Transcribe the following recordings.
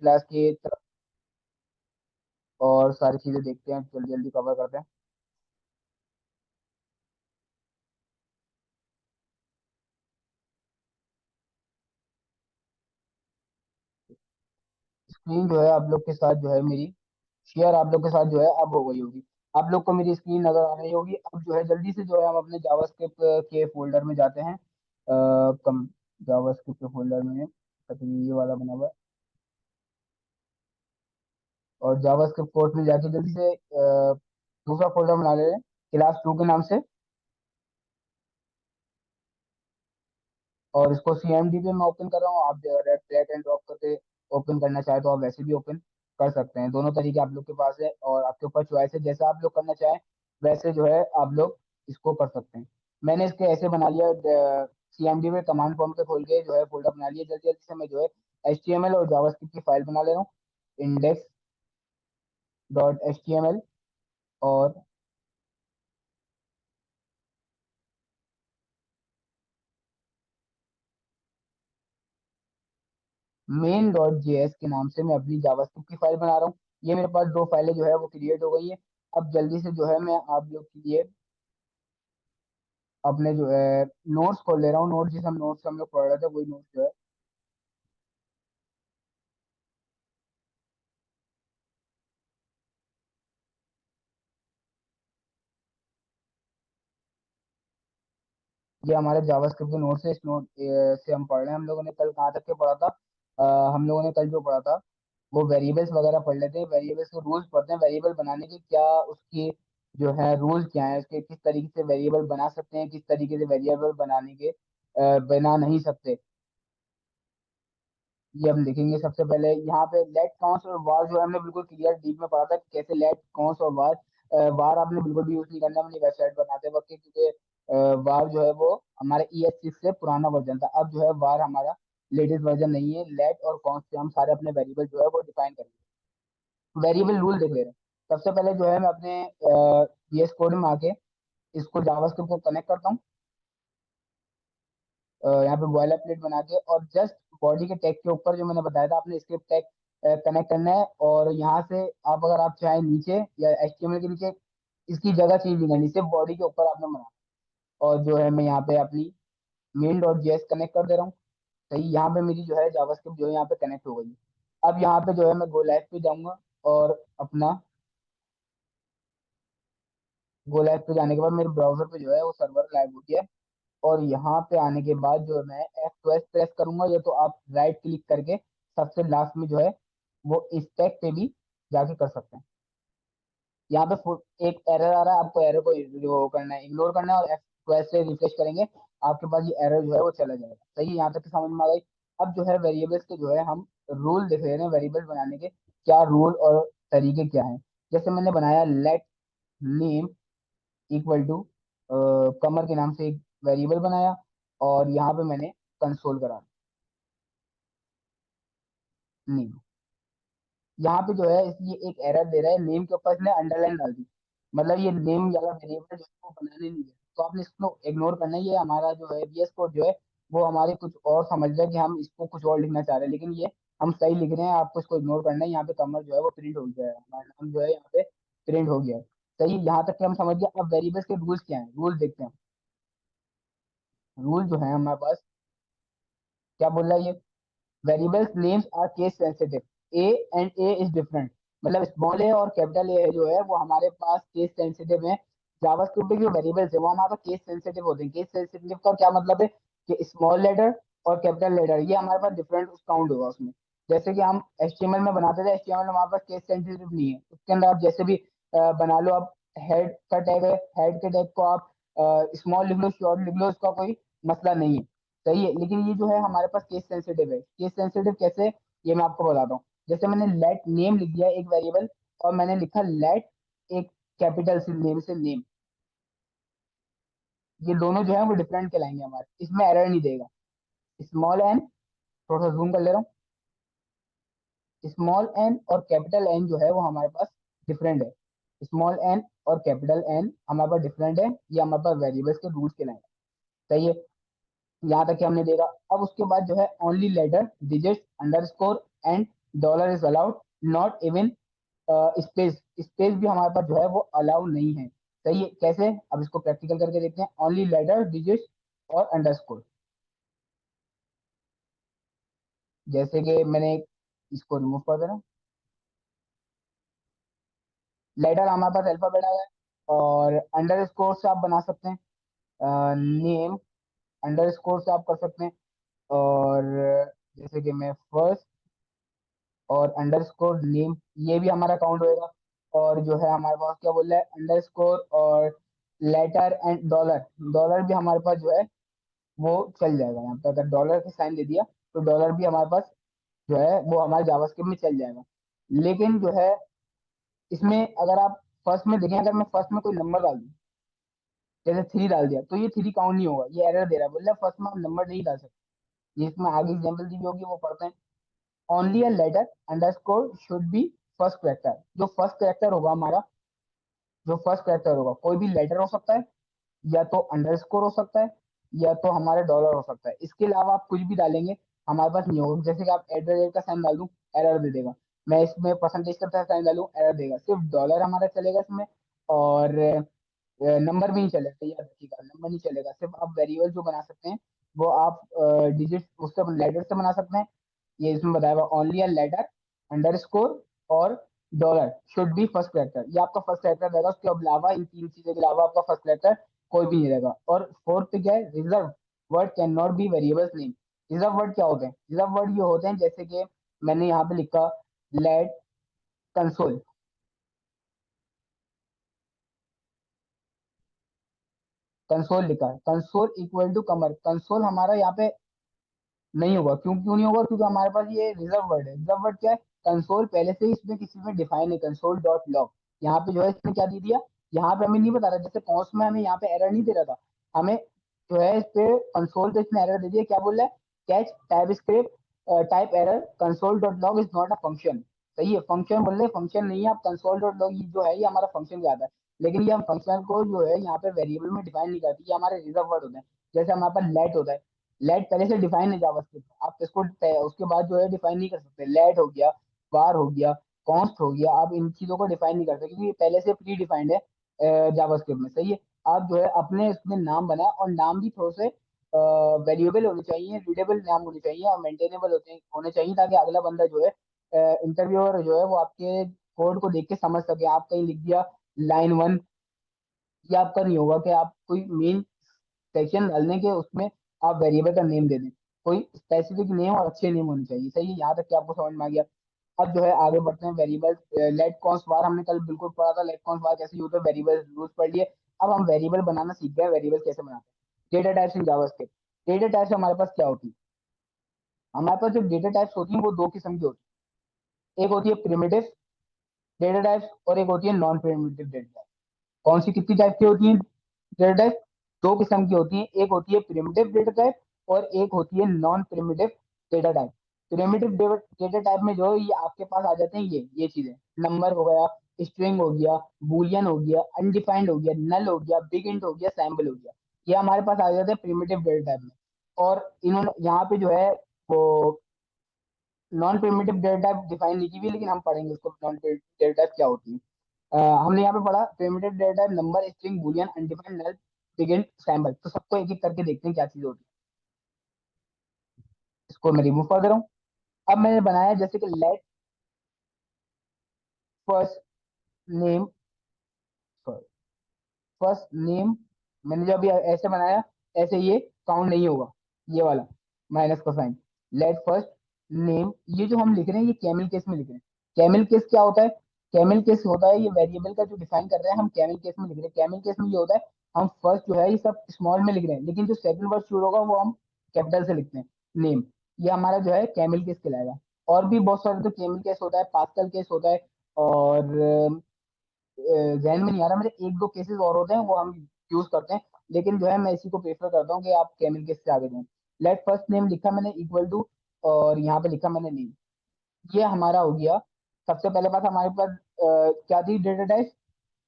Class की तरफ और सारी चीजें देखते हैं, जल्दी जल्दी कवर करते हैं। स्क्रीन जो है आप लोग के साथ जो है मेरी शेयर आप लोग के साथ जो है अब हो गई होगी। आप लोग को मेरी स्क्रीन नजर आ रही होगी। अब जो है जल्दी से जो है हम अपने जावास्क्रिप्ट के फोल्डर में जाते हैं। कम जावास्क्रिप्ट के फोल्डर में तकरीबन ये वाला बना हुआ है। और जावास्क्रिप्ट कोर्स में जाके जल्दी से दूसरा फोल्डर बना ले रहे हैं क्लास 2 के नाम से। और इसको CMD पे मैं ओपन कर रहा हूँ। आप ड्रैग एंड ड्रॉप करके ओपन करना चाहे तो आप वैसे भी ओपन कर सकते हैं। दोनों तरीके आप लोग के पास है और आपके ऊपर चॉइस है, जैसा आप लोग करना चाहें वैसे जो है आप लोग इसको कर सकते हैं। मैंने इसके ऐसे बना लिया। CMD में कमांड प्रॉम्प्ट पे खोल के जो है फोल्डर बना लिया। जल्दी जल्दी से मैं जो है HTML और जावास्क्रिप्ट की फाइल बना ले रहा हूँ। index.html और main.js के नाम से मैं अपनी जावास्क्रिप्ट की फाइल बना रहा हूँ। ये मेरे पास दो फाइलें जो है वो क्रिएट हो गई है। अब जल्दी से जो है मैं आप लोग के लिए अपने जो है नोट्स खोल ले रहा हूँ। नोट्स जिस हम नोट्स हम लोग पढ़ रहे थे वही नोट्स जो है। ये हमारे जावास्क्रिप्ट के नोट्स है। इस नोट से हम पढ़ रहे हैं। हम लोगों ने कल कहाँ तक के पढ़ा था? हम लोगों ने कल जो पढ़ा था वो वेरिएबल्स वगैरह पढ़ लेते हैं। वेरिएबल्स के रूल्स पढ़ते हैं। वेरिएबल बनाने के क्या उसकी जो है रूल्स क्या है, उसके किस तरीके से वेरिएबल बना सकते हैं, किस तरीके से वेरिएबल बनाने के बना नहीं सकते, ये हम देखेंगे। सबसे पहले यहाँ पे लेट काउंट्स और वार जो है हमने बिल्कुल क्लियर डीप में पढ़ा था कि कैसे लेट काउंट्स और वार। वार आपने बिल्कुल भी यूज नहीं करना अपनी वेबसाइट बनाते वक्त, क्योंकि वार जो है वो हमारे ES6 से पुराना वर्जन था। अब जो है वार हमारा लेटेस्ट वर्जन नहीं है। लेट और काउंट्स से हम सारे अपने वेरिएबल जो है वो डिफाइन करेंगे। वेरिएबल रूल देख ले रहे हैं। सबसे पहले जो है मैं अपने VS कोड में आके इसको जावास्क्रिप्ट को कनेक्ट करता हूँ। यहाँ पे बॉयलर प्लेट बना के और जस्ट बॉडी के टैग के ऊपर जो मैंने बताया था आपने स्क्रिप्ट टैग कनेक्ट करना है। और यहाँ से आप अगर आप चाहें नीचे या HTML के नीचे इसकी जगह चेंज नहीं करनी, सिर्फ बॉडी के ऊपर आपने बनाना। और जो है मैं यहाँ पे अपनी main.js कनेक्ट कर दे रहा हूँ। सही, यहाँ पे मेरी जो है जावास्क्रिप्ट जो है यहाँ पे कनेक्ट हो गई है। अब यहाँ पे जो है मैं गो लाइव पे जाऊंगा और अपना गो लाइव पे जाने के बाद मेरे ब्राउजर पे जो है वो सर्वर लाइव हो गया है। और यहाँ पे आने के बाद जो मैं F12 प्रेस करूंगा या तो आप राइट क्लिक करके सबसे लास्ट में जो है वो स्टैक पे भी जाके कर सकते हैं। यहाँ पे एक एरर आ रहा है, आपको एरर को वो करना है, इग्नोर करना है और F12 से रिफ्रेश करेंगे आपके पास ये एरर जो है वो चला जाएगा। सही है, यहाँ तक की समझ में आ गई। अब जो है वेरिएबल्स के जो है हम रूल देख रहे हैं। वेरिएबल बनाने के क्या रूल और तरीके क्या हैं। जैसे मैंने बनाया लेट नेम इक्वल टू कमर के नाम से एक वेरिएबल बनाया। और यहाँ पे मैंने कंसोल करा नेम। यहाँ पे जो है इसलिए एक एरर दे रहा है, नेम के ऊपर इसने अंडरलाइन डाल दी। मतलब ये नेम वाला वेरिएबल जो है वो बनाने नहीं दिया, तो आपने इसको इग्नोर करना है। ये हमारा जो है VS कोड जो है वो हमारे कुछ और समझ रहा है कि हम इसको कुछ और लिखना चाह रहे हैं, लेकिन ये हम सही लिख रहे हैं। आपको इसको इग्नोर करना है। यहाँ पे कमर जो है वो प्रिंट हो गया है, हमारा नाम जो है यहाँ पे प्रिंट हो गया है। सही, यहाँ तक कि हम समझ गए। अब वेरिएबल्स के रूल्स क्या है, रूल देखते हैं। रूल जो है हमारे पास क्या बोल रहा है ये? Variables names are case sensitive, A and A is different. मतलब स्मॉल ए और कैपिटल ए जो है वो हमारे पास केस सेंसिटिव है। जावास्क्रिप्ट के जो वेरिएबल्स है वो हमारे पास केस सेंसिटिव होते हैं। केस सेंसिटिव का क्या मतलब है कि स्मॉल लेटर और कैपिटल लेटर ये हमारे पास डिफरेंट काउंट होगा उसमें। जैसे कि हम HTML में बनाते थे, HTML में हमारे पास केस सेंसिटिव नहीं है। उसके अंदर आप जैसे भी बना लो। आप हेड का टैग है, हेड के टैग को आप स्मॉल लिख लो, शॉर्ट लिख लो, उसका कोई मसला नहीं है। सही है, लेकिन ये जो है हमारे पास केस सेंसिटिव है। केस सेंसिटिव कैसे, ये मैं आपको बताता हूँ। जैसे मैंने लेट नेम लिख दिया एक वेरिएबल और मैंने लिखा लेट एक कैपिटल से नेम से नेम, ये दोनों जो है वो डिफरेंट कहलाएंगे हमारे, इसमें एरर नहीं देगा। स्मॉल एन, थोड़ा सा जूम कर ले रहा हूँ। स्मॉल एन और कैपिटल एन जो है वो हमारे पास डिफरेंट है। स्मॉल एन और कैपिटल एन हमारे पास डिफरेंट है। ये हमारे पास वेरिएबल्स के रूल्स कहलाएंगे। सही है, यहाँ तक कि हमने देखा। अब उसके बाद जो है only letter digit underscore and dollar is allowed, not even space, space भी हमारे पास जो है वो अलाउ नहीं है। सही है, कैसे, अब इसको प्रैक्टिकल करके देखते हैं। ओनली लेटर, डिजिट और अंडरस्कोर। जैसे कि मैंने इसको रिमूव कर देना, लेटर हमारे पास अल्फाबेट आ गया, और अंडरस्कोर से आप बना सकते हैं नेम, अंडरस्कोर से आप कर सकते हैं। और जैसे कि मैं फर्स्ट और अंडरस्कोर नेम, ये भी हमारा काउंट होएगा। और जो है हमारे पास क्या बोल रहा है, अंडरस्कोर और लेटर एंड डॉलर, डॉलर भी हमारे पास जो है वो चल जाएगा। यहाँ पे अगर डॉलर के साइन दे दिया तो डॉलर भी हमारे पास जो है वो हमारे जावास्क्रिप्ट में चल जाएगा। लेकिन जो है इसमें अगर आप फर्स्ट में देखें, अगर मैं फर्स्ट में कोई नंबर डाल दूं, जैसे थ्री डाल दिया, तो ये थ्री काउंट नहीं होगा, ये एरर दे रहा है, बोल रहा है फर्स्ट में आप नंबर नहीं डाल सकते। ये इसमें आगे एग्जाम्पल दी होगी वो पढ़ते हैं। Only a letter underscore should be first character, जो फर्स्ट करेक्टर होगा हमारा, जो फर्स्ट करेक्टर होगा, कोई भी लेटर हो सकता है, या तो अंडरस्कोर हो सकता है, या तो हमारे डॉलर हो सकता है। इसके अलावा आप कुछ भी डालेंगे हमारे पास नहीं होगा। जैसे कि आप एट द रेट का साइन डाल दूं, एरर दे देगा। मैं इसमें परसेंटेज का साइन डालूं, एरर देगा। सिर्फ डॉलर हमारा चलेगा इसमें, और नंबर भी नहीं चलेगा, याद रखिएगा, नंबर नहीं चलेगा। सिर्फ आप वेरिएबल जो बना सकते हैं वो आप डिजिट उससे, लेटर से बना सकते हैं। ये इसमें बताया हुआ, ओनली अ लेटर अंडरस्कोर और dollar should be first character, ये आपका फर्स्ट करेक्टर रहेगा। उसके अलावा इन तीन चीजों के अलावा आपका फर्स्ट करेक्टर कोई भी नहीं रहेगा। और फोर्थ पे क्या है, reserve word can not be variables name. Reserve word क्या होते हैं, रिजर्व वर्ड ये होते हैं जैसे कि मैंने यहाँ पे लिखा लेट कंसोल, कंसोल लिखा है, console equal to Qamar, console हमारा यहाँ पे नहीं होगा। क्यों क्यों नहीं होगा, क्योंकि हमारे पास ये रिजर्व वर्ड है। रिजर्व वर्ड क्या है, कंसोल पहले से ही इसमें किसी में डिफाइन है, कंसोल डॉट लॉग। यहाँ पे जो है इसने क्या दे दिया, यहाँ पे हमें नहीं बता रहा। जैसे कॉन्स में हमें यहाँ पे एरर नहीं दे रहा था, हमें जो है इस पे कंसोल पे इसने एरर दे दिया। क्या बोल रहा है, catch type script type error, console dot log is not a function. सही है, फंक्शन बोल रहे, फंक्शन नहीं है। आप कंसोल डॉट लॉग जो है ये हमारा फंक्शन जाता है, लेकिन ये हम फंक्शन को जो है यहाँ पे वेरिएबल में डिफाइन नहीं करती, ये हमारे रिजर्व वर्ड होते हैं। जैसे हमारे पास लेट होता है, लेट पहले से डिफाइन है जावास्क्रिप्ट में, आप इसको उसके बाद जो है डिफाइन नहीं कर सकते। लेट हो गया, var हो गया, कॉन्स्ट हो गया, आप इन चीजों को डिफाइन नहीं करते क्योंकि ये पहले से प्री डिफाइंड है जावास्क्रिप्ट में। सही है, आप जो है अपने इसमें नाम बनाए, और नाम भी थोड़े से वेरिएबल होने चाहिए, रीडेबल नाम होने चाहिए, और मेंटेनेबल होने चाहिए, ताकि अगला बंदा जो है इंटरव्यूअर जो है वो आपके कोड को देख के समझ सके। आप कहीं लिख दिया लाइन वन, ये आपका नहीं होगा कि आप कोई मेन सेक्शन डालने के उसमें आप वेरिएबल का नेम दे दें। कोई स्पेसिफिक नेम और अच्छे नेम होने चाहिए। सही है, यहाँ तक कि आपको समझ में आ गया। अब जो है आगे बढ़ते हैं वेरिएबल। लेट कॉन्स्ट वार हमने कल बिल्कुल पढ़ा था, लेट कॉन्स्ट वार कैसे यूज है, वेरिएबल रूल्स पढ़ लिए। अब हम वेरिएबल बनाना सीख गए, वेरिएबल कैसे बनाते हैं। Data types in JavaScript, data types हमारे पास क्या होती है, हमारे पास जो डेटा टाइप्स होती हैं वो दो किस्म की होती है। एक होती है प्रिमिटिव डेटा टाइप्स, और एक होती है नॉन प्रिमिटिव डेटा टाइप्स। कौन सी कितनी टाइप की होती है डेटा टाइप, दो किस्म की होती है। एक होती है प्रिमिटिव डेटा टाइप, और एक होती है non primitive data type. Primitive data type में जो है ये आपके पास आ जाते हैं, ये चीजें, नंबर हो गया, स्ट्रिंग हो गया, बूलियन हो गया, अनडिफाइंड हो गया, नल हो गया, बिग इंट हो गया, सैम्पल हो गया। ये हमारे पास आ जाते हैं प्रिमिटिव डेटा टाइप में। और इन्होंने यहाँ पे जो है वो non primitive data type define नहीं की हुई, लेकिन हम पढ़ेंगे उसको नॉन प्रिमिटिव डेटा टाइप क्या होती है। हमने यहाँ पे पढ़ा primitive data type, number, string, boolean, undefined, null, bigint, symbol. तो सबको एक एक करके देखते हैं क्या चीज होती है। इसको मैं रिमूव कर दे रहा हूँ। अब मैंने बनाया जैसे कि let first name, first name, मैंने जो अभी ऐसे बनाया, ऐसे ये काउंट नहीं होगा, ये वाला माइनस का साइन। लेट फर्स्ट नेम, ये जो हम लिख रहे हैं ये कैमिल केस में लिख रहे हैं। कैमिल केस क्या होता है, कैमिल केस होता है ये वेरिएबल का जो डिफाइन कर रहे हैं हम कैमिल केस में लिख रहे हैं। कैमिल केस में ये होता है हम फर्स्ट जो है ये सब स्मॉल में लिख रहे हैं, लेकिन जो सेकंड वर्ड शुरू होगा वो हम कैपिटल से लिखते हैं, नेम। ये हमारा जो है कैमिल केस कहलाएगा। और भी बहुत सारे तो कैमिल केस होता है, पास्कल केस होता है, और जहन में नहीं आ रहा मेरे, एक दो केसेस और होते हैं वो हम यूज करते हैं। लेकिन जो है मैं इसी को प्रेफर करता हूँ कि आप कैमिल केस से आगे जाएं। लेट फर्स्ट नेम लिखा मैंने इक्वल टू, और यहाँ पे लिखा मैंने नेम, ये हमारा हो गया। सबसे पहले बात हमारे पास क्या थी डेटा टाइप,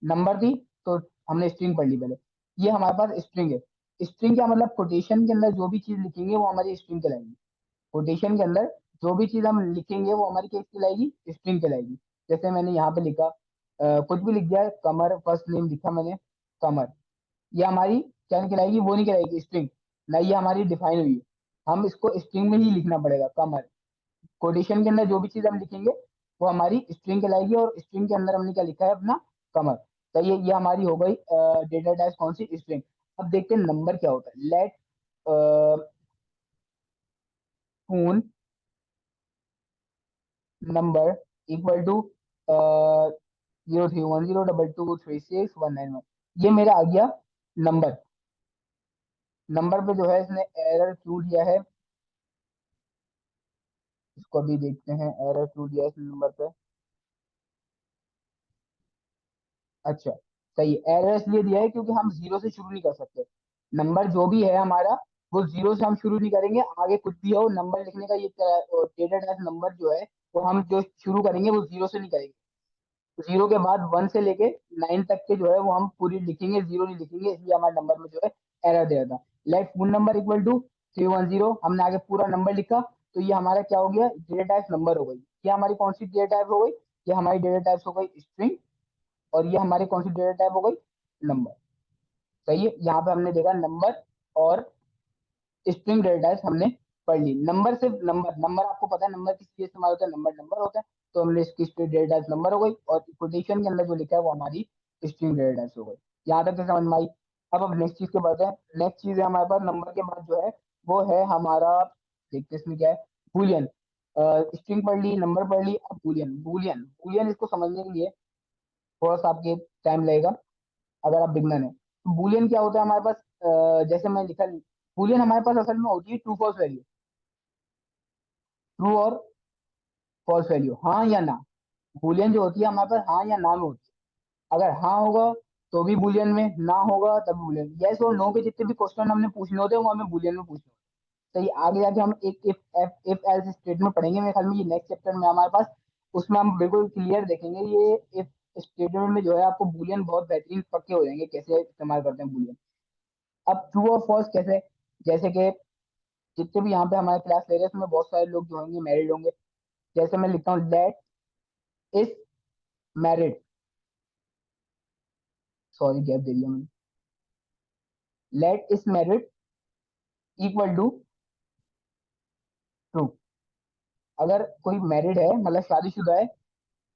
नंबर थी, तो हमने स्ट्रिंग पढ़ ली पहले। ये हमारे पास स्ट्रिंग है। स्ट्रिंग क्या मतलब, कोटेशन के अंदर जो भी चीज लिखेंगे वो हमारी स्ट्रिंग कहलाएगी। कोटेशन के अंदर जो भी चीज हम लिखेंगे वो हमारी किस कहलाएगी, स्ट्रिंग कहलाएगी। जैसे मैंने यहाँ पे लिखा, कुछ भी लिख दिया, कमर, फर्स्ट नेम लिखा मैंने, कमर, ये हमारी क्या नहीं कहलाएगी, वो नहीं कहलाएगी स्ट्रिंग, ना ये हमारी डिफाइन हुई है। हम इसको स्ट्रिंग में ही लिखना पड़ेगा, कमर। कोटेशन के अंदर जो भी चीज हम लिखेंगे वो हमारी स्ट्रिंग कहलाएगी, और स्ट्रिंग के अंदर हमने क्या लिखा है, अपना कमर। तो ये हमारी हो गई डेटा टाइप कौन सी, स्ट्रिंग। अब देखते हैं नंबर क्या होता है। Let phone number equal to 03102236191, ये मेरा आ गया नंबर। नंबर पे जो है इसने एरर क्यों दिया है, इसको अभी देखते हैं, एरर क्यों दिया है इस नंबर पे। अच्छा, सही है, एरर इसलिए दिया है क्योंकि हम जीरो से शुरू नहीं कर सकते। नंबर जो भी है हमारा, वो जीरो से हम शुरू नहीं करेंगे, आगे कुछ भी हो नंबर लिखने का ये डेटा टाइप नंबर जो है, वो हम जो शुरू करेंगे वो जीरो से नहीं करेंगे। जीरो के बाद वन से लेके नाइन तक के जो है वो हम पूरी लिखेंगे, जीरो नहीं लिखेंगे, इसलिए हमारे नंबर में जो है एरर दे रहा था। Let phone number equal to 310, हमने आगे पूरा नंबर लिखा, तो ये हमारा क्या हो गया, डेटा टाइप नंबर हो गई। ये हमारी कौन सी डेटा टाइप हो गई, ये हमारी डेटा टाइप हो गई स्ट्रिंग, और ये हमारी कौन सी डेटा टाइप हो गई, नंबर। सही है, यहाँ पे हमने देखा नंबर और स्ट्रिंग डेटा टाइप हमने पढ़ ली। नंबर, सिर्फ नंबर, नंबर आपको पता है नंबर किस लिए इस्तेमाल होता है, नंबर नंबर होता है, तो हमने इसकी स्ट्रिंग डेटा टाइप नंबर हो गई, और कोटेशन के अंदर जो लिखा है वो हमारी स्ट्रिंग डेटा टाइप हो गई। यहाँ तक तो समझ में आई। अब नेक्स्ट चीज के बढ़ते हैं। नेक्स्ट चीज है हमारे पास नंबर के बाद जो है, वो है हमारा, देखते हैं इसमें क्या है, बुलियन। स्ट्रिंग पढ़ ली, नंबर पढ़ ली, अब बुलियन। बुलियन बुलियन इसको समझने के लिए थोड़ा सा आपके टाइम लगेगा, अगर आप बिगनर है तो। बूलियन क्या होता है हमारे पास, जैसे मैं लिखा, बूलियन हमारे पास असल में होती है ट्रू फॉल्स वैल्यू, ट्रू और फॉल्स वैल्यू, हाँ या ना। बूलियन जो होती है हमारे पास हाँ या ना में होती है। अगर हाँ होगा तो भी बूलियन में, ना होगा तब बूलियन। यस और नो के जितने भी क्वेश्चन हमने पूछने होते हैं वो हमें बूलियन में पूछने होते हैं। तो ये आगे जाके हम एक इफ एल्स स्टेटमेंट पढ़ेंगे मेरे ख्याल में, ये नेक्स्ट चैप्टर में हमारे पास, उसमें हम बिल्कुल क्लियर देखेंगे ये इफ स्टेटमेंट में जो है आपको बूलियन बहुत बेहतरीन पक्के हो जाएंगे, कैसे इस्तेमाल करते हैं बूलियन। अब ट्रू और फॉल्स कैसे, जैसे कि जितने भी यहाँ पे हमारे क्लास ले रहे हैं उसमें बहुत सारे लोग जो होंगे मैरिड होंगे। जैसे मैं लिखता हूँ let is married, sorry gap दे दिया मैंने, let is married equal to true. अगर कोई मैरिड है मतलब शादीशुदा है,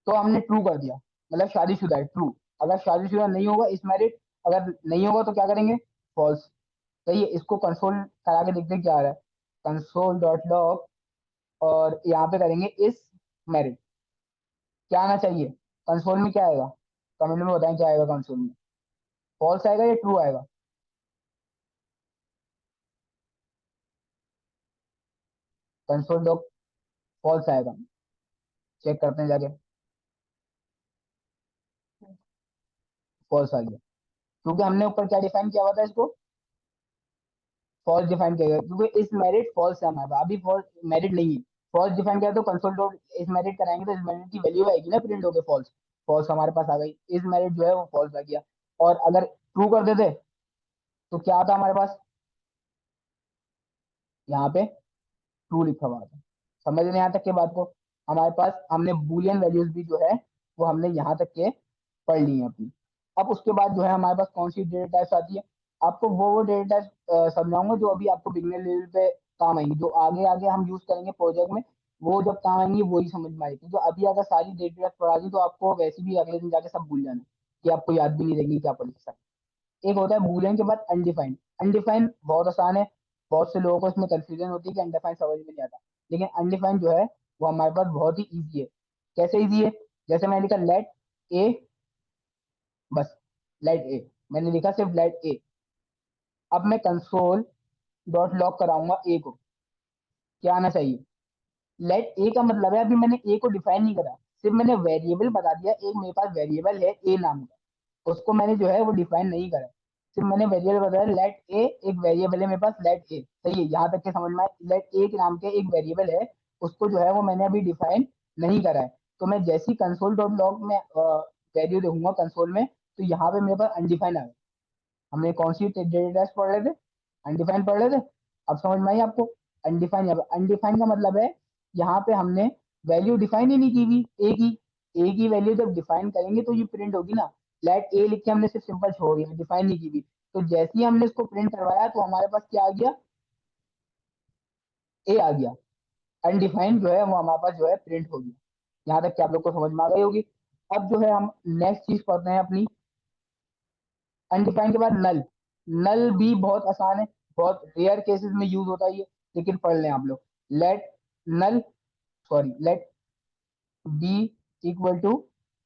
तो हमने ट्रू कर दिया, मतलब शादीशुदा है, ट्रू। अगर शादीशुदा नहीं होगा, इज मैरिड, अगर नहीं होगा तो क्या करेंगे, फॉल्स। सही है, इसको कंसोल करा के देखते हैं क्या आ रहा है, कंसोल डॉट लॉग, और यहाँ पे करेंगे इज मैरिड, क्या आना चाहिए कंसोल में, क्या आएगा, कमेंट में बताएं क्या आएगा कंसोल में, फॉल्स आएगा या ट्रू आएगा। कंसोल डॉट फॉल्स आएगा, चेक करते हैं जाके, फॉल्स आ गया, क्योंकि हमने ऊपर क्या डिफाइन किया हुआ था इसको, फॉल्स डिफाइन किया गया, क्योंकि इस मेरिट फॉल्स है हमारे पास, अभी फॉल्स मेरिट नहीं है। फॉल्स डिफाइन किया तो कंसोल डॉट इस मेरिट कराएंगे तो इस मेरिट की वैल्यू आएगी ना, प्रिंट होकर फॉल्स। फॉल्स हमारे पास आ गई, इस मेरिट जो है वो फॉल्स आ गया। और अगर ट्रू कर देते तो क्या आता हमारे पास, यहाँ पे ट्रू लिखा हुआ था। समझ रहे हैं यहाँ तक के बात को, हमारे पास हमने बूलियन वैल्यूज भी जो है वो हमने यहाँ तक के पढ़ ली है अपनी। अब उसके बाद जो है हमारे पास कौन सी डेटा टाइप्स आती है, आपको वो डेटा टाइप समझाऊंगा जो अभी आपको बिगनर लेवल पे काम आएंगी, जो आगे आगे हम यूज करेंगे प्रोजेक्ट में, वो जब काम आएंगी वही समझ में आएगी। तो अभी अगर सारी डेटा टाइप पढ़ा दी तो आपको वैसे भी अगले दिन जाके सब भूल जाना, कि आपको याद भी नहीं रहेगी क्या पढ़ी सब। एक होता है बूलियन के बाद अनडिफाइंड। अनडिफाइंड बहुत आसान है, बहुत से लोगों को इसमें कंफ्यूजन होती है कि अनडिफाइंड समझ में नहीं आता, लेकिन अनडिफाइंड जो है वो हमारे पास बहुत ही ईजी है। कैसे ईजी है, जैसे मैंने लिखा लेट ए, बस लेट ए, मैंने लिखा सिर्फ लेट ए। अब मैं कंसोल डॉट लॉग कराऊंगा ए को, क्या आना चाहिए, लेट ए का मतलब है अभी मैंने ए को डिफाइन नहीं करा, सिर्फ मैंने वेरिएबल बता दिया, एक मेरे पास वेरिएबल है ए नाम का, उसको मैंने जो है वो डिफाइन नहीं करा, सिर्फ मैंने वेरिएबल बताया लेट ए, एक वेरिएबल है मेरे पास लेट ए। सही है, यहाँ तक के समझ में आए, लेट ए के नाम के एक वेरिएबल है, उसको जो है वो मैंने अभी डिफाइन नहीं करा है। तो मैं जैसी कंसोल डॉट लॉग में वैल्यू देखूंगा कंसोल में, तो यहाँ पे मेरे पास अनडिफाइन आ गया। हमने कौन सी डेटा टाइप पढ़ रहे थे, अनडिफाइंड पढ़ रहे थे। अब समझ में आई आपको, अनडिफाइंड, अनडिफाइंड का मतलब है यहाँ पे हमने वैल्यू डिफाइन ही नहीं की हुई ए की वैल्यू जब डिफाइन करेंगे तो ये प्रिंट होगी ना। लेट ए लिख के हमने सिर्फ सिंपल छोड़ दिया, डिफाइन नहीं की हुई। तो जैसे ही हमने इसको प्रिंट करवाया तो हमारे पास क्या आ गया, ए आ गया। अनडिफाइंड जो है वो हमारे पास जो है प्रिंट हो गया। यहाँ तक कि आप लोग को समझ में आ गई होगी। अब जो है हम नेक्स्ट चीज पढ़ते हैं अपनी। अनडिफाइंड के बाद नल। नल भी बहुत आसान है, बहुत रेयर केसेस में यूज होता है ये, लेकिन पढ़ लें आप लोग। Let null, sorry let B equal to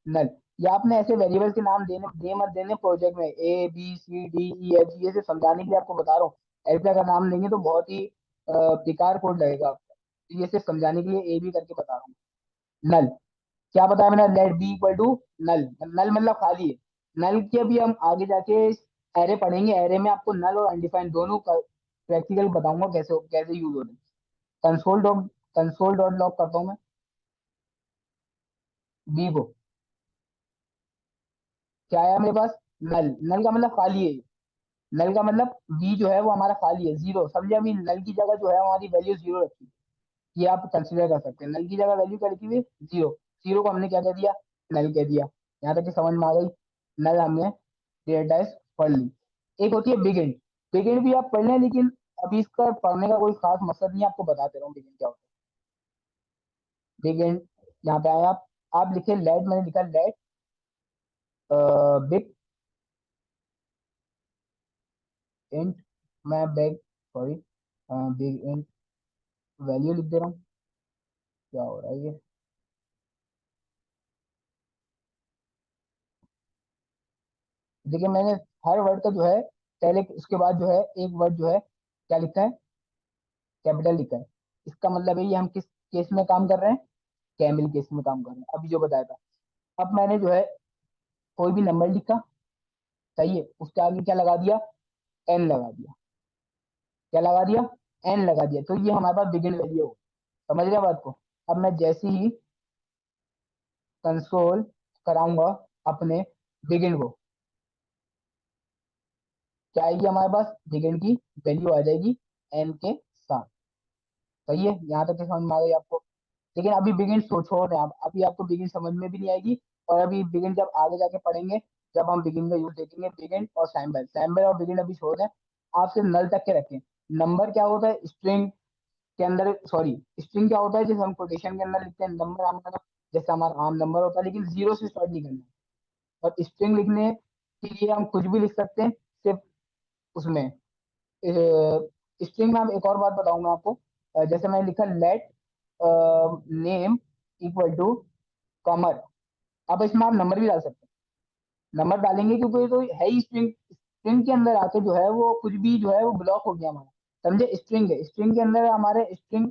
null. या आपने ऐसे वेरिएबल के नाम देने दे मत देने प्रोजेक्ट में, A B C D E F G, ये सिर्फ समझाने के लिए आपको बता रहा हूँ। ऐसा का नाम लेंगे तो बहुत ही बेकार कोड लगेगा आपका। ये सिर्फ समझाने के लिए ए बी करके बता रहा हूँ। नल, क्या बताया मैंने, let B equal to null. Null मतलब खाली है। नल के भी हम आगे जाके एरे पढ़ेंगे, एरे में आपको नल और अनडिफाइंड दोनों का प्रैक्टिकल बताऊंगा कैसे कैसे यूज होते हैं। कंसोल डॉट लॉग करता हूँ मैं बी को। क्या आया मेरे पास, नल। नल का मतलब खाली है। नल का मतलब बी जो है वो हमारा खाली है, जीरो समझे। अभी नल की जगह जो है हमारी वैल्यू जीरो रखी है। ये आप कंसिडर कर सकते हैं, नल की जगह वैल्यू क्या लिखी हुई, जीरो। जीरो को हमने क्या कह दिया, नल कह दिया। यहाँ तक कि समझ में आ गई। नल हमने डेटा टाइप पढ़ ली। एक होती है बिगिन। बिगिन भी आप पढ़ लें, लेकिन अभी इसका पढ़ने का कोई खास मकसद नहीं है, आपको बताते रहूँ बिगिन क्या होता है। बिगिन, यहाँ पे आए आप लिखे लेट, मैंने लिखा लेट बिग इंट, मैं bag, sorry big int value लिख दे रहा हूँ। क्या हो रहा है ये, देखिए मैंने हर वर्ड का जो है पहले उसके बाद जो है एक वर्ड जो है क्या लिखा है, कैपिटल लिखा है। इसका मतलब है ये हम किस केस में काम कर रहे हैं, कैमिल केस में काम कर रहे हैं, अभी जो बताया था। अब मैंने जो है कोई भी नंबर लिखा, सही है, उसके आगे क्या लगा दिया, एन लगा दिया। क्या लगा दिया, एन लगा दिया, तो ये हमारे पास बिगिन वैल्यू हो। समझ रहे हैं बात को। अब मैं जैसे ही कंसोल कराऊंगा अपने बिगिन को, क्या आएगी हमारे पास, बिगिन की वैल्यू आ जाएगी एन के साथ। सही है, यहाँ तक के समझ में आ गई आपको। लेकिन अभी बिगिन छोड़ रहे हैं आप, अभी आपको बिगिन समझ में भी नहीं आएगी। और अभी बिगिन जब आगे जाके पढ़ेंगे, जब हम बिगिन का यूज देखेंगे, बिगिन और सैम्बल, सैम्बल और बिगिन अभी छोड़ दें। आप सिर्फ नल तक के रखें। नंबर क्या होता है स्ट्रिंग के अंदर, सॉरी स्ट्रिंग क्या होता है जैसे हम कोटेशन के अंदर लिखते हैं नंबर, हमारा जैसे हमारा आम नंबर होता है, लेकिन जीरो से स्टार्ट नहीं करना है। और स्ट्रिंग लिखने के लिए हम कुछ भी लिख सकते हैं, सिर्फ उसमें स्ट्रिंग में हम एक और बात बताऊंगा आपको। जैसे मैंने लिखा let name equal to Qamar. अब इसमें आप नंबर भी डाल सकते हैं, नंबर डालेंगे क्योंकि ये तो है ही स्ट्रिंग। स्ट्रिंग के अंदर आके जो है वो कुछ भी जो है वो ब्लॉक हो गया हमारा। समझे, स्ट्रिंग है, स्ट्रिंग के अंदर हमारे स्ट्रिंग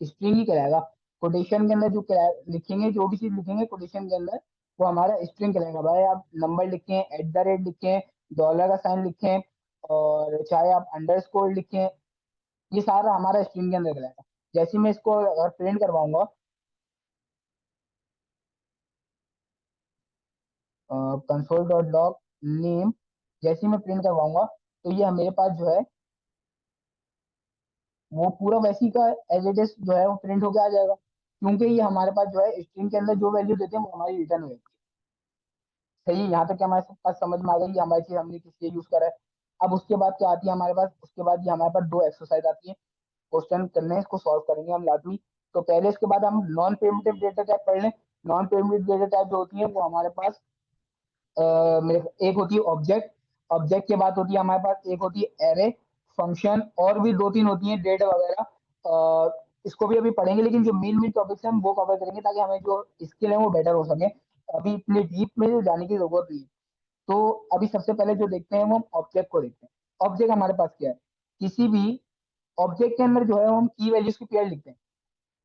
स्ट्रिंग ही कहलाएगा। कोटेशन के अंदर जो लिखेंगे, जो भी चीज लिखेंगे कोटेशन के अंदर, वो हमारा स्ट्रिंग कहलाएगा। भाई आप नंबर लिखें, एट द रेट लिखें, डॉलर का साइन लिखें, और चाहे आप अंडरस्कोर लिखें, ये सारा हमारा स्ट्रिंग के अंदर कहलाएगा। जैसे मैं इसको अगर प्रिंट करवाऊंगा, कंसोल डॉट लॉग नेम, जैसे ही मैं प्रिंट करवाऊंगा तो ये मेरे पास जो है वो पूरा वैसी का एज इट इज जो है वो प्रिंट होके आ जाएगा। क्योंकि ये हमारे पास जो है स्ट्रिंग के अंदर जो वैल्यू देते हैं वो हमारी रिटर्न हो जाती है। सही है, यहाँ तक कि हमारे पास समझ में आ गई, हमारी चीज हमने किस लिए यूज करा है। अब उसके बाद क्या आती है हमारे पास, उसके बाद ये हमारे पास दो एक्सरसाइज आती है, क्वेश्चन करने हैं, इसको सॉल्व करेंगे हम लाजमी। तो पहले इसके बाद हम नॉन प्रिमिटिव डेटा टाइप पढ़ लें। नॉन प्रिमिटिव डेटा टाइप जो होती है वो हमारे पास एक होती है ऑब्जेक्ट। ऑब्जेक्ट के बाद होती है हमारे पास एक होती है एरे, फंक्शन, और भी दो तीन होती है डेटा वगैरह। इसको भी अभी पढ़ेंगे, लेकिन जो मेन मेन टॉपिक्स हैं हम वो कवर करेंगे ताकि हमें जो स्किल है वो बेटर हो सके। अभी इतने डीप में जाने की जरूरत नहीं है। तो अभी सबसे पहले जो देखते हैं वो हम ऑब्जेक्ट को देखते हैं। ऑब्जेक्ट हमारे पास क्या है, किसी भी ऑब्जेक्ट के अंदर जो है हम की वैल्यूज की पेयर लिखते हैं।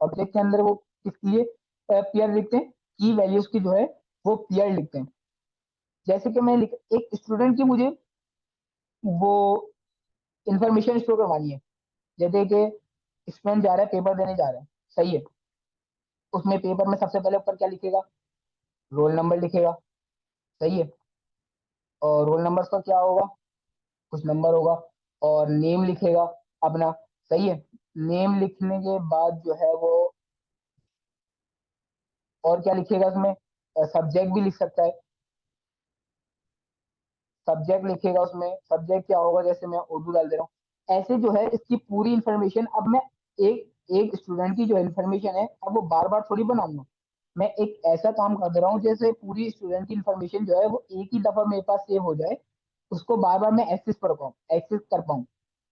ऑब्जेक्ट के अंदर वो किसकी लिए पेयर लिखते हैं, की वैल्यूज की जो है वो पेयर लिखते हैं। जैसे कि मैं एक स्टूडेंट की मुझे वो इंफॉर्मेशन स्टोर करवानी है। जैसे कि स्टूडेंट जा रहा है, पेपर देने जा रहा है, सही है। उसमें पेपर में सबसे पहले ऊपर क्या लिखेगा, रोल नंबर लिखेगा, सही है। और रोल नंबर का क्या होगा, कुछ नंबर होगा, और नेम लिखेगा अपना, सही है। नेम लिखने के बाद जो है वो और क्या लिखेगा उसमें, सब्जेक्ट भी लिख सकता है। सब्जेक्ट लिखेगा उसमें, सब्जेक्ट क्या होगा, जैसे मैं उर्दू डाल दे रहा हूँ। ऐसे जो है इसकी पूरी इंफॉर्मेशन, अब मैं एक एक स्टूडेंट की जो इन्फॉर्मेशन है अब वो बार बार थोड़ी बनाऊंगा। मैं एक ऐसा काम कर दे रहा हूँ जैसे पूरी स्टूडेंट की इन्फॉर्मेशन जो है वो एक ही दफा मेरे पास सेव हो जाए, उसको बार बार मैं एक्सेस कर पाऊँ।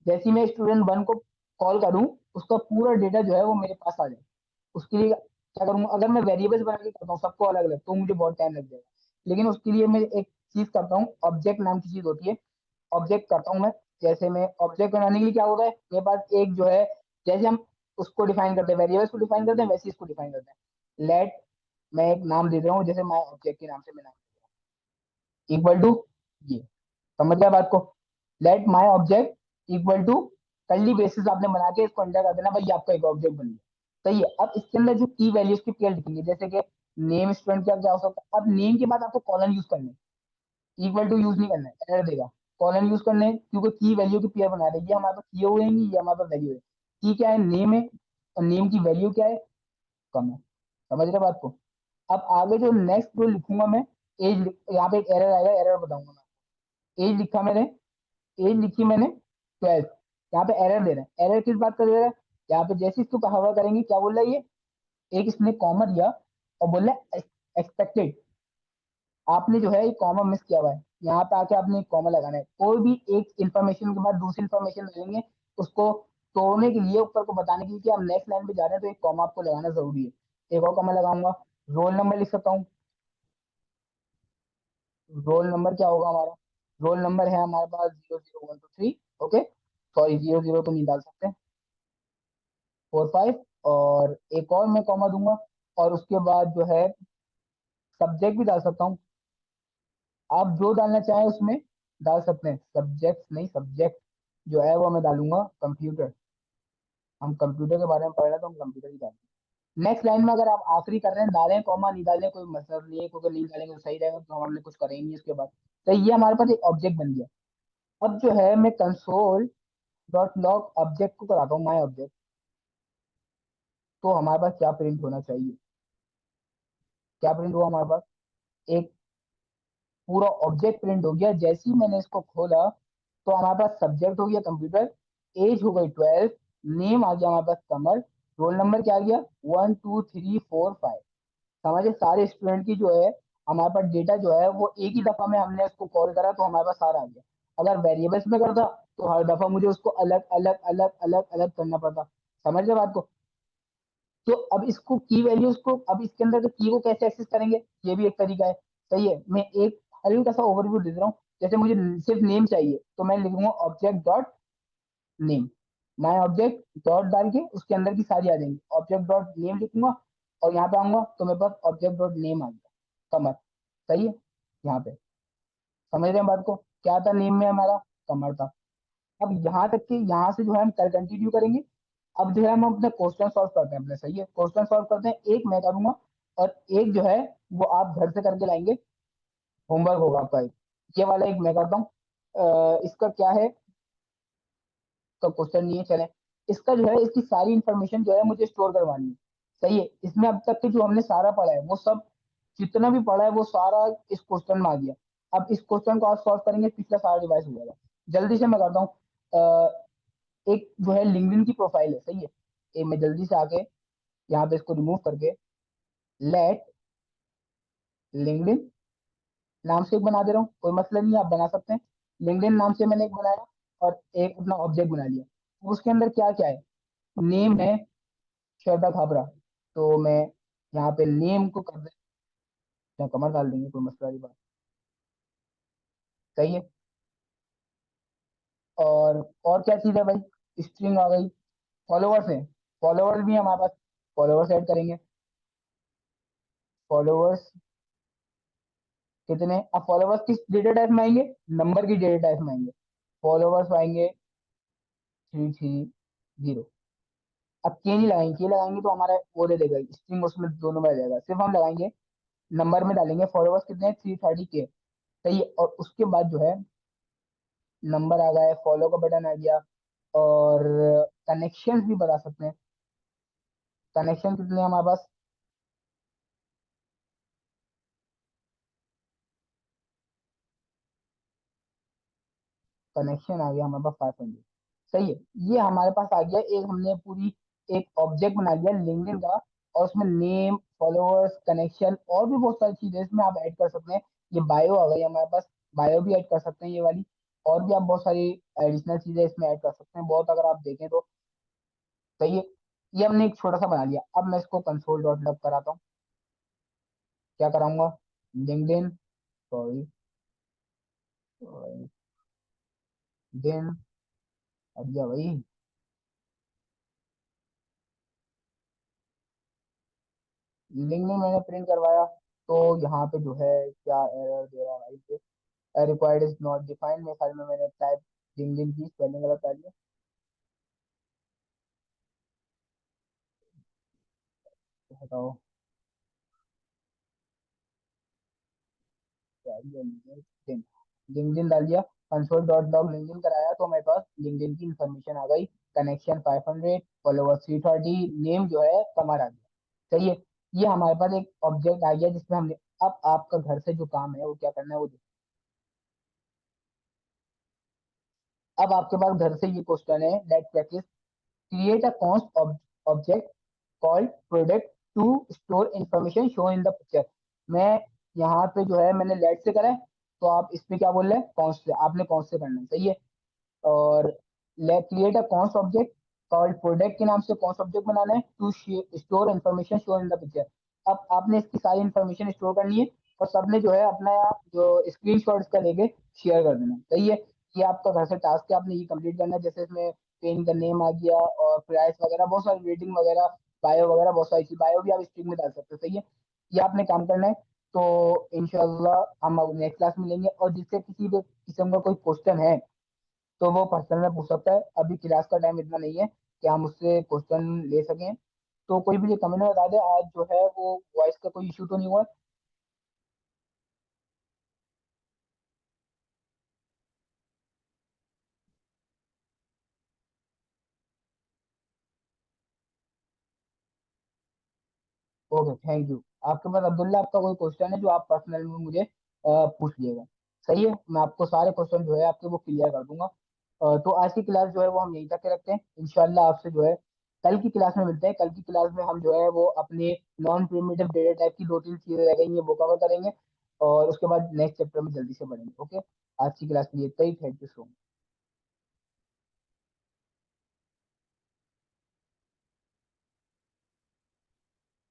जैसे ही मैं स्टूडेंट वन को कॉल करूँ, उसका पूरा डेटा जो है वो मेरे पास आ जाए। उसके लिए क्या करूंगा, अगर मैं वेरिएबल्स बना के करता हूँ सबको अलग अलग, तो मुझे बहुत टाइम लग जाएगा। लेकिन उसके लिए मैं एक चीज करता हूँ, ऑब्जेक्ट नाम की चीज होती है। ऑब्जेक्ट करता हूँ मैं। जैसे मैं ऑब्जेक्ट बनाने के लिए क्या होता है, मेरे पास एक जो है, जैसे हम उसको डिफाइन करते हैं, वेरिएबल्स को डिफाइन करते हैं, वैसे ही इसको डिफाइन करते हैं। लेट, मैं एक नाम दे रहा हूँ, जैसे माई ऑब्जेक्ट के नाम से मैं नाम इक्वल टू ये, समझ गया बात को। Let my object equal to, curly braces आपने बना के इसको अंडर कर देना भाई, आपका एक ऑब्जेक्ट बन गया। सही है। अब इसके अंदर जो की वैल्यूज की पेयर लिखेंगे, जैसे कि नेम स्टूडेंट का क्या हो सकता है, अब नेम के बाद आपको कॉलन यूज करना है, इक्वल टू यूज नहीं करना है, एरर देगा। कॉलन यूज करने हैं, क्योंकि की वैल्यू की पेयर बना रहे हैं, ये हमारे पास किए हुए हैं, ये हमारे पास वैल्यू है। की क्या है, नेम है, और नेम की वैल्यू क्या है, कम है। समझ रहे बात को। अब आगे जो नेक्स्ट जो लिखूंगा मैं, एज, यहाँ पे एक एरर आएगा, एरर बताऊंगा मैं। एज लिखा मैंने, एज लिखी मैंने 12। यहाँ पे एरर दे रहा है, एरर किस बात का दे रहा है, यहाँ पे जैसे इसको कहा करेंगे, क्या बोल रहा है ये, एक इसने कॉमा दिया और बोल रहा है एक्सपेक्टेड। आपने जो है एक कॉमा मिस किया हुआ है, यहाँ पे आके आपने एक कॉमा लगाना है। कोई भी एक इंफॉर्मेशन के बाद दूसरी इंफॉर्मेशन डालेंगे, उसको तोड़ने के लिए, ऊपर को बताने के लिए कि आप नेक्स्ट लाइन पे जा रहे हैं, तो एक कॉमा आपको लगाना जरूरी है। एक और कॉमा लगाऊंगा। रोल नंबर लिख सकता हूँ। रोल नंबर क्या होगा हमारा, रोल नंबर है हमारे पास 00123। ओके, सॉरी 00 तो नहीं डाल सकते, 45। और एक और मैं कॉमा दूंगा, और उसके बाद जो है सब्जेक्ट भी डाल सकता हूँ। आप जो डालना चाहें उसमें डाल सकते हैं, सब्जेक्ट नहीं, सब्जेक्ट जो है वो मैं डालूंगा कंप्यूटर। हम कंप्यूटर के बारे में पढ़ रहे हैं तो हम कंप्यूटर ही डालेंगे। नेक्स्ट लाइन में अगर आप आखिरी कर रहे हैं, डालें कॉमा नहीं डालें कोई मतलब नहीं है, क्योंकि नहीं डालेंगे तो सही रहेगा, तो हमने कुछ करेंगे नहीं उसके बाद। तो ये हमारे पास एक ऑब्जेक्ट बन गया। अब जो है मैं कंसोल डॉट लॉग ऑब्जेक्ट को कराता हूँ माई ऑब्जेक्ट, तो हमारे पास क्या प्रिंट होना चाहिए, क्या प्रिंट हुआ हमारे पास, एक पूरा ऑब्जेक्ट प्रिंट हो गया। जैसे ही मैंने इसको खोला, तो हमारे पास सब्जेक्ट हो गया कंप्यूटर, एज हो गई 12, नेम आ गया हमारे पास कमर, रोल नंबर क्या आ गया 1 2 3 4 5। समझे, सारे स्टूडेंट की जो है हमारे पास डेटा जो है वो एक ही दफा में हमने उसको कॉल करा, तो हमारे पास सारा आ गया। अगर वेरिएबल्स में करता, तो हर दफा मुझे उसको अलग अलग अलग अलग अलग करना पड़ता। समझ गए बात को। तो अब इसको की वैल्यूज को, अब इसके अंदर जो की को कैसे एक्सेस करेंगे, ये भी एक तरीका है। सही है, मैं एक हल्का सा ओवरव्यू दे रहा हूँ। जैसे मुझे सिर्फ नेम चाहिए, तो मैं लिखूंगा ऑब्जेक्ट डॉट नेम, माई ऑब्जेक्ट डॉट डाल के उसके अंदर की सारी आ जाएंगी, ऑब्जेक्ट डॉट नेम लिखूंगा, और यहाँ पे आऊंगा तो मेरे पास ऑब्जेक्ट डॉट नेम आ गया, कमर। सही है। यहाँ पे समझ रहे हैं बात को, क्या था नेम में हमारा, कमर था। अब यहाँ तक कि यहाँ से जो है हम कल कंटिन्यू करेंगे। अब जो है हम अपने क्वेश्चन सॉल्व करते हैं अपने, सही है, क्वेश्चन सॉल्व करते हैं, एक मैं करूंगा और एक जो है वो आप घर से करके लाएंगे, होमवर्क होगा आपका एक। ये वाला एक मैं करता हूँ। इसका क्या है, तो क्वेश्चन नहीं है, चले। इसका जो है, इसकी सारी इंफॉर्मेशन जो है मुझे स्टोर करवानी है। सही है, इसमें अब तक के जो हमने सारा पढ़ा है वो सब, जितना भी पढ़ा है वो सारा इस क्वेश्चन में आ गया। अब इस क्वेश्चन को आप सॉल्व करेंगे, पिछला सारा रिवाइज हो जाएगा। जल्दी से मैं करता हूँ। एक जो है लिंक्डइन की प्रोफाइल है, सही है, एक मैं जल्दी से आके यहाँ पे इसको रिमूव करके, लेट लिंक्डइन नाम से एक बना दे रहा हूँ, कोई मसला नहीं है, आप बना सकते हैं। लिंक्डइन नाम से मैंने एक बनाया, और एक अपना ऑब्जेक्ट बना लिया। उसके अंदर क्या क्या है, नेम है श्रद्धा खाबरा, तो मैं यहाँ पे नेम को कर दें, या कमर डाल देंगे, कोई मसला नहीं बात। सही है। और क्या चीज़ है भाई, स्ट्रिंग आ गई। फॉलोवर्स है, फॉलोवर्स भी है हमारे पास, फॉलोवर्स ऐड करेंगे। फॉलोवर्स कितने, अब फॉलोवर्स किस डेटा टाइप में आएंगे, नंबर की डेटा टाइप में आएंगे। फॉलोवर्स आएंगे 330। अब के नहीं लगाएंगे, के लगाएंगे तो हमारा वो दे देगा स्ट्रिंग, उसमें दोनों में आ जाएगा, सिर्फ हम लगाएंगे नंबर में डालेंगे, फॉलोवर्स कितने 330 के। सही है, और उसके बाद जो है नंबर आ गया है, फॉलो का बटन आ गया, और कनेक्शन भी बता सकते हैं। कनेक्शन कितने हैं हमारे पास? कनेक्शन आ गया हमारे पास 500। सही है। ये हमारे पास आ गया एक, हमने पूरी एक ऑब्जेक्ट बना लिया लिंक्डइन का, और उसमें नेम, फॉलोअर्स, कनेक्शन और भी बहुत सारी चीजें इसमें आप ऐड कर सकते हैं। ये बायो आ गई हमारे पास, बायो भी ऐड कर सकते हैं ये वाली। और भी आप बहुत सारी एडिशनल चीजें इसमें ऐड कर सकते हैं, बहुत अगर आप देखें तो। सही है। ये हमने एक छोटा सा बना लिया। अब मैं इसको कंसोल डॉट लॉग कराता हूँ। क्या कराऊंगा? लिंक्डइन, सॉरी, लिंक्डइन, अड़िया भाई, लिंक्डइन मैंने प्रिंट करवाया। तो यहाँ पे जो है क्या एरर दे रहा है भाई? रिक्वायर्ड इज नॉट डिफाइंड, मेरे ख्याल में मैंने टाइप लिंक्डइन की स्पेलिंग गलत डाली है। तो हटाओ, क्या ये लिंक्डइन, लिंक्डइन डाल दिया। कंसोल डॉट लॉग लिंक्डइन कराया तो मेरे पास लिंक्डइन की इंफॉर्मेशन आ गई। कनेक्शन 500, फॉलोवर 330, नेम जो है कमर आ गया। सही है। ये हमारे पास एक ऑब्जेक्ट आ गया जिसमें हमने, अब आपका घर से जो काम है वो क्या करना है वो देखो। अब आपके पास घर से ये क्वेश्चन है, let practice. Create a const object called product to store information show in the picture. मैं यहाँ पे जो है मैंने लेट से करा है, तो आप इस पे क्या बोल रहे हैं? कॉन्स्ट से, आपने कॉन्स्ट से करना है। सही है। और create a const object called product के नाम से कॉन्स्ट ऑब्जेक्ट बनाना है to store information show in the picture. अब आपने इसकी सारी इन्फॉर्मेशन स्टोर करनी है, और सबने जो है अपना जो स्क्रीन शॉट इसका लेके शेयर कर देना है। सही है। ये आपका घर से टास्क है, आपने ये कंप्लीट करना है। जैसे इसमें पेन का नेम आ गया, और प्राइस वगैरह बहुत सारी, रेटिंग वगैरह, बायो वगैरह बहुत सारी चीज, बायो भी आप स्ट्रिंग में डाल सकते हो। सही है। ये आपने काम करना है। तो इंशाल्लाह हम नेक्स्ट क्लास में मिलेंगे, और जिससे किसी भी किस्म का कोई क्वेश्चन है तो वो पर्सनल में पूछ सकता है। अभी क्लास का टाइम इतना नहीं है कि हम उससे क्वेश्चन ले सकें। तो कोई भी कमेंट में बता दे, आज जो है वो वॉइस का कोई इशू तो नहीं हुआ? Okay, thank you. आपके पास अब्दुल्ला आपका कोई क्वेश्चन है जो आप पर्सनल में मुझे पूछ लीजिएगा। सही है। मैं आपको सारे क्वेश्चन जो है आपके वो क्लियर कर दूंगा। तो आज की क्लास जो है वो हम यहीं तक के रखते हैं। इंशाल्लाह आपसे जो है कल की क्लास में मिलते हैं। कल की क्लास में हम जो है वो अपने नॉन प्रिमिटिव डेटा टाइप की दो तीन चीजें रह गई हैं वो कवर करेंगे, और उसके बाद नेक्स्ट चैप्टर में जल्दी से बढ़ेंगे। ओके। आज की क्लास के लिए इतना ही। Thank you so much.